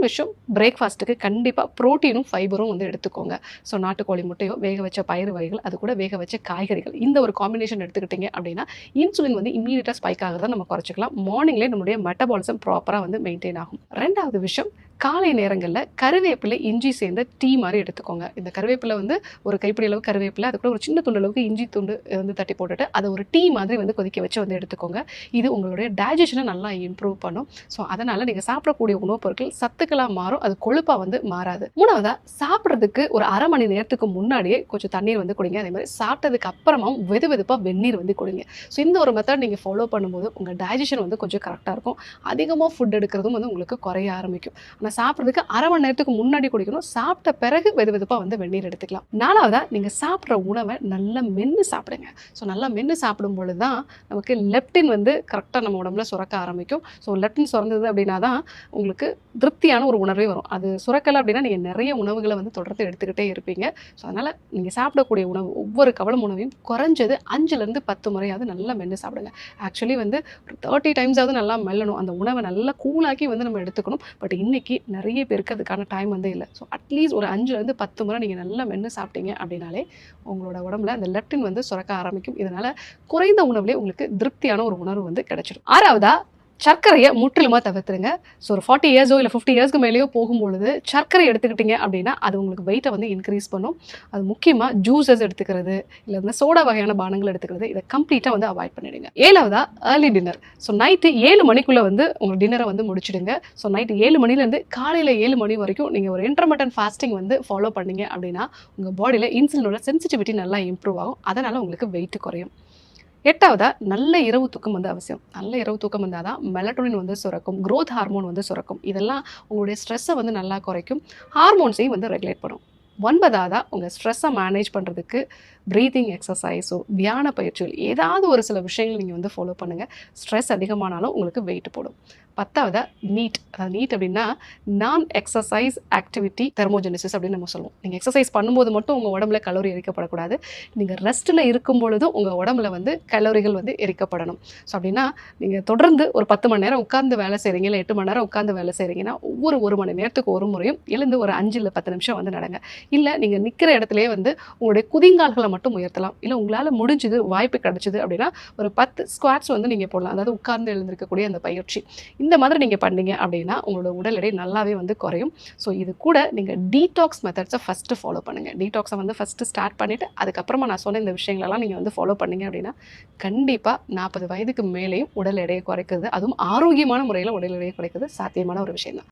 விஷயம், பிரேக்ஃபாஸ்ட்டுக்கு கண்டிப்பாக ப்ரோட்டீனும் ஃபைபரும் வந்து எடுத்துக்கோங்க. ஸோ நாட்டுக்கோழி முட்டையோ, வேக வச்ச பயிறு வகைகள், அது கூட வேக வச்ச காய்கறிகள், இந்த ஒரு காம்பினேஷன் எடுத்துக்கிட்டீங்க அப்படின்னா இன்சுலின் வந்து இம்மீடியட்டாக ஸ்பைக் ஆகிறத நம்ம குறைச்சிக்கலாம். மார்னிங்லேயே நம்மளுடைய மெட்டபாலிசம் ப்ராப்பராக வந்து மெயின்டைன் ஆகும். ரெண்டாவது விஷயம், காலை நேரங்களில் கருவேப்பிலை இஞ்சி சேர்ந்த டீ மாதிரி எடுத்துக்கோங்க. இந்த கருவேப்பிலை வந்து ஒரு கைப்பிடி அளவு கருவேப்பிலை, அது கூட ஒரு சின்ன துண்டு அளவுக்கு இஞ்சி துண்டு வந்து தட்டி போட்டுட்டு அதை ஒரு டீ மாதிரி வந்து கொதிக்க வச்சு வந்து எடுத்துக்கோங்க. இது உங்களுடைய டைஜஷனை நல்லா இம்ப்ரூவ் பண்ணும். ஸோ அதனால் நீங்கள் சாப்பிடக்கூடிய உணவுப் பொருட்கள் சத்துக்களாக மாறும், அது கொழுப்பாக வந்து மாறாது. மூணாவதாக, சாப்பிட்றதுக்கு ஒரு அரை மணி நேரத்துக்கு முன்னாடியே கொஞ்சம் தண்ணீர் வந்து குடிங்க. அதே மாதிரி சாப்பிட்டதுக்கு அப்புறமாவும் வெது வெதுப்பாக வெந்நீர் வந்து குடிங்க. ஸோ இந்த ஒரு மெத்தட் நீங்கள் ஃபாலோ பண்ணும்போது உங்கள் டைஜஷன் வந்து கொஞ்சம் கரெக்டாக இருக்கும். அதிகமாக ஃபுட் எடுக்கிறதும் வந்து உங்களுக்கு குறைய ஆரம்பிக்கும். ஆனால் சாப்பிட்றதுக்கு அரை மணி நேரத்துக்கு முன்னாடி குடிக்கணும். சாப்பிட்ட பிறகு வெது வெதுப்பாக வந்து வெந்நீர் எடுத்துக்கலாம். நாலாவதாக, நீங்கள் சாப்பிட்ற உணவை நல்லா மென்று சாப்பிடுங்க. ஸோ நல்லா மென்று சாப்பிடும் பொழுது தான் நமக்கு லெப்டின் வந்து கரெக்டாக நம்ம உடம்புல சுரக்க ஆரம்பிக்கும். ஸோ லெப்டின் சுரந்தது அப்படின்னா தான் உங்களுக்கு திருப்தியான ஒரு உணர்வே வரும். அது சுரக்கலை அப்படின்னா நீங்கள் நிறைய உணவுகளை வந்து தொடர்ந்து எடுத்துக்கிட்டே இருப்பீங்க. ஸோ அதனால் நீங்கள் சாப்பிடக்கூடிய உணவு, ஒவ்வொரு கவலம் உணவையும் குறைஞ்சது 5லேருந்து 10 முறையாவது நல்லா மென்று சாப்பிடுங்க. ஆக்சுவலி வந்து ஒரு 30 டைம்ஸாவது நல்லா மெல்லணும். அந்த உணவை நல்லா கூலாக்கி வந்து நம்ம எடுத்துக்கணும். பட் இன்னைக்கு நிறைய பேருக்கு அதுக்கான டைம் வந்து இல்லை. ஸோ அட்லீஸ்ட் ஒரு 5லேருந்து 10 முறை நீங்கள் நல்லா மென்று சாப்பிட்டீங்க அப்படின்னாலே உங்களோட உடம்புல அந்த லெப்டின் வந்து சுரக்க ஆரம்பிக்கும். இதனால் குறைந்த உணவுலேயே உங்களுக்கு திருப்தியான ஒரு உணர்வு வந்து கிடைச்சிடும். ஆறாவதா, சர்க்கரையை முற்றிலுமாக தவிர்த்துருங்க. ஸோ ஒரு 40 இயர்ஸோ இல்லை 50 இயர்ஸ்க்கு மேலேயோ போகும்பொழுது சர்க்கரை எடுத்துக்கிட்டிங்க அப்படின்னா அது உங்களுக்கு வெயிட்டை வந்து இன்க்ரீஸ் பண்ணும். அது முக்கியமாக ஜூஸஸ் எடுத்துக்கிறது, இல்லை இந்த சோடா வகையான பானங்கள் எடுத்துக்கிறது, இதை கம்ப்ளீட்டாக வந்து அவாய்ட் பண்ணிடுங்க. ஏழாவதா, ஏர்லி டின்னர். ஸோ நைட்டு 7 மணிக்குள்ளே வந்து உங்கள் டின்னரை வந்து முடிச்சிடுங்க. ஸோ நைட்டு 7 மணிலேருந்து காலையில் 7 மணி வரைக்கும் நீங்கள் ஒரு இன்டர்மிட்டன்ட் ஃபாஸ்டிங் வந்து ஃபாலோ பண்ணீங்க அப்படின்னா உங்கள் பாடியில் இன்சுலினோட சென்சிட்டிவிட்டி நல்லா இம்ப்ரூவ் ஆகும். அதனால் உங்களுக்கு வெயிட் குறையும். எட்டாவதா, நல்ல இரவு தூக்கம் வந்து அவசியம். நல்ல இரவு தூக்கம் வந்தால் தான் மெலட்டோனின் வந்து சுரக்கும், க்ரோத் ஹார்மோன் வந்து சுரக்கும். இதெல்லாம் உங்களுடைய ஸ்ட்ரெஸ்ஸை வந்து நல்லா குறைக்கும், ஹார்மோன்ஸையும் வந்து ரெகுலேட் பண்ணும். 9வதா, உங்கள் ஸ்ட்ரெஸ்ஸை மேனேஜ் பண்ணுறதுக்கு ப்ரீத்திங் எக்ஸசைஸோ, தியான பயிற்சிகள், ஏதாவது ஒரு சில விஷயங்கள் நீங்கள் வந்து ஃபாலோ பண்ணுங்கள். ஸ்ட்ரெஸ் அதிகமானாலும் உங்களுக்கு வெயிட் போடும். 10வதா, நீட். அதாவது நீட் அப்படின்னா நான் எக்ஸசைஸ் ஆக்டிவிட்டி தெர்மோஜெனிசிஸ் அப்படின்னு நம்ம சொல்லுவோம். நீங்கள் எக்ஸசைஸ் பண்ணும்போது மட்டும் உங்கள் உடம்புல கலோரி எரிக்கப்படக்கூடாது. நீங்கள் ரெஸ்ட்டில் இருக்கும் பொழுதும் உங்கள் உடம்புல வந்து கலோரிகள் வந்து எரிக்கப்படணும். ஸோ அப்படின்னா நீங்கள் தொடர்ந்து ஒரு 10 மணி நேரம் உட்கார்ந்து வேலை செய்கிறீங்க, இல்லை 8 மணி நேரம் உட்கார்ந்து வேலை செய்கிறீங்கன்னா ஒவ்வொரு 1 மணி நேரத்துக்கு ஒரு முறையும் எழுந்து ஒரு 5 இல்லை 10 நிமிஷம் வந்து நடங்க. இல்லை நீங்கள் நிற்கிற இடத்துலேயே வந்து உங்களுடைய குதிங்கால்களை மட்டும் உயர்த்தலாம். இல்லை உங்களால் முடிஞ்சது, வாய்ப்பு கிடைச்சிது அப்படின்னா ஒரு 10 ஸ்குவாட்ஸ் வந்து நீங்கள் போடலாம். அதாவது உட்கார்ந்து எழுந்திருக்கக்கூடிய அந்த பயிற்சி. இந்த மாதிரி நீங்கள் பண்ணீங்க அப்படின்னா உங்களோட உடல் எடை நல்லாவே வந்து குறையும். ஸோ இது கூட நீங்கள் டீடாக்ஸ் மெத்தட்ஸை ஃபஸ்ட்டு ஃபாலோ பண்ணுங்கள். டீடாக்ஸை வந்து ஃபஸ்ட்டு ஸ்டார்ட் பண்ணிவிட்டு அதுக்கப்புறமா நான் சொன்ன இந்த விஷயங்களெல்லாம் நீங்கள் வந்து ஃபாலோ பண்ணீங்க அப்படின்னா கண்டிப்பாக 40 வயதுக்கு மேலேயும் உடல் எடையை குறைக்கிறது, அதுவும் ஆரோக்கியமான முறையில் உடல் எடையை குறைக்கிறது சாத்தியமான ஒரு விஷயம் தான்.